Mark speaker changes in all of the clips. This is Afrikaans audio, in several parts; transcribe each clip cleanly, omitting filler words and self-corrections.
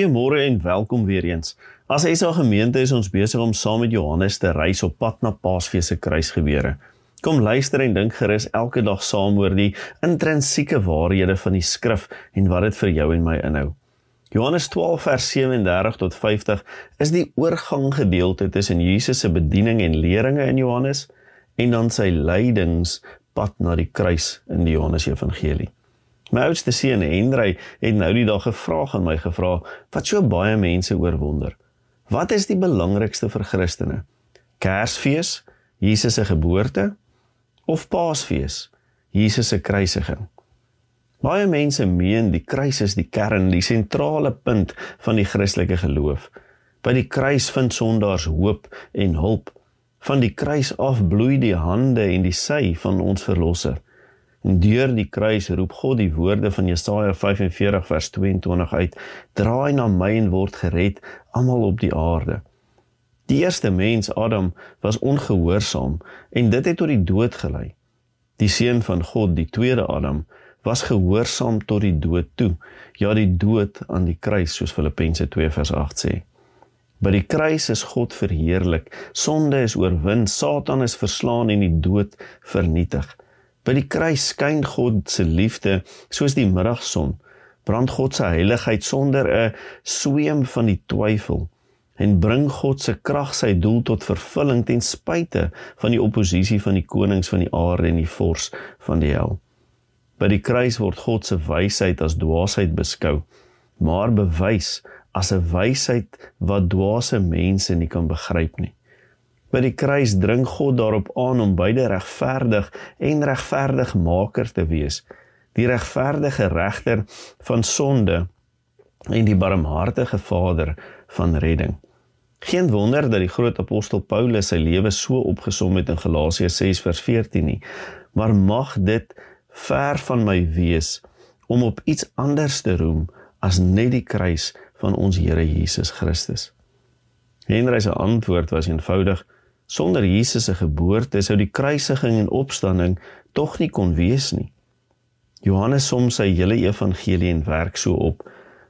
Speaker 1: Goeiemôre en welkom weer eens. As SA Gemeente is ons besig om saam met Johannes te reis op pad na Paasfees se kruisgebeure. Kom luister en dink gerus elke dag saam oor die intrinsieke waarhede van die skrif en wat dit vir jou en my inhou. Johannes 12 vers 37 tot 50 is die oorganggedeelte tussen Jesus se bediening en leringe in Johannes en dan sy lydingspad na die kruis in die Johannes Evangelie. My oudste seun Henry het nou die dag 'n vraag aan my gevra wat so baie mense oorwonder. Wat is die belangrikste vir Christene? Kersfees, Jesus se geboorte, of Paasfees, Jesus se kruisiging? Baie mense meen die kruis is die kern, die sentrale punt van die Christelike geloof. By die kruis vind sondaars hoop en hulp. Van die kruis af bloei die hande en die sy van ons verlosser. En deur die kruis roep God die woorde van Jesaja 45 vers 22 uit, draai na my en word gered, almal op die aarde. Die eerste mens, Adam, was ongehoorsaam en dit het tot die dood gelei. Die seun van God, die tweede Adam, was gehoorsaam tot die dood toe, ja die dood aan die kruis, soos Filippense 2 vers 8 sê. By die kruis is God verheerlik, sonde is oorwin, Satan is verslaan en die dood vernietig. By die kruis skyn God se liefde soos die middagson, brand God se heiligheid sonder 'n sweem van die twyfel en bring God se krag sy doel tot vervulling ten spyte van die oppositie van die konings van die aarde en die vors van die hel. By die kruis word God se wysheid as dwaasheid beskou, maar bewys as 'n wysheid wat dwaase mense nie kan begryp nie. By die kruis dring God daarop aan om beide regverdig en regverdigmaker te wees, die regverdige regter van sonde en die barmhartige Vader van redding. Geen wonder dat die groot apostel Paulus sy lewe so opgesom het in Galasiërs 6 vers 14 nie, maar mag dit ver van my wees om op iets anders te roem as net die kruis van ons Here Jesus Christus. Henry se antwoord was eenvoudig: sonder Jesus se geboorte sou die kruisiging en opstanding tog nie kon wees nie. Johannes som sy hele evangelie en werk so op,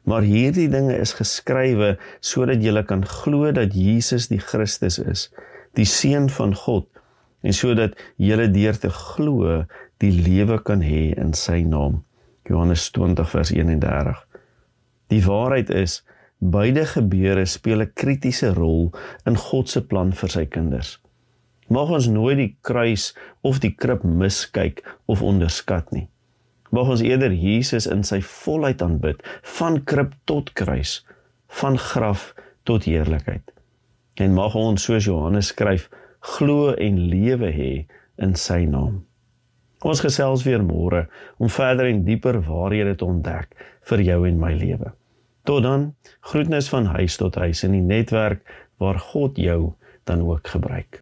Speaker 1: maar hierdie dinge is geskrywe sodat julle kan glo dat Jesus die Christus is, die Seun van God, en sodat julle deur te glo die lewe kan hê in sy naam. Johannes 20 vers 31. Die waarheid is, beide gebeure speel 'n kritiese rol in God se plan vir sy kinders. Mag ons nooit die kruis of die krib miskyk of onderskat nie. Mag ons eerder Jesus in sy volheid aanbid, van krib tot kruis, van graf tot heerlikheid. En mag ons, soos Johannes skryf, glo en lewe hê in sy naam. Ons gesels weer môre om verder en dieper waarhede te ontdek vir jou en my lewe. Tot dan, groetnis van huis tot huis in die netwerk waar God jou dan ook gebruik.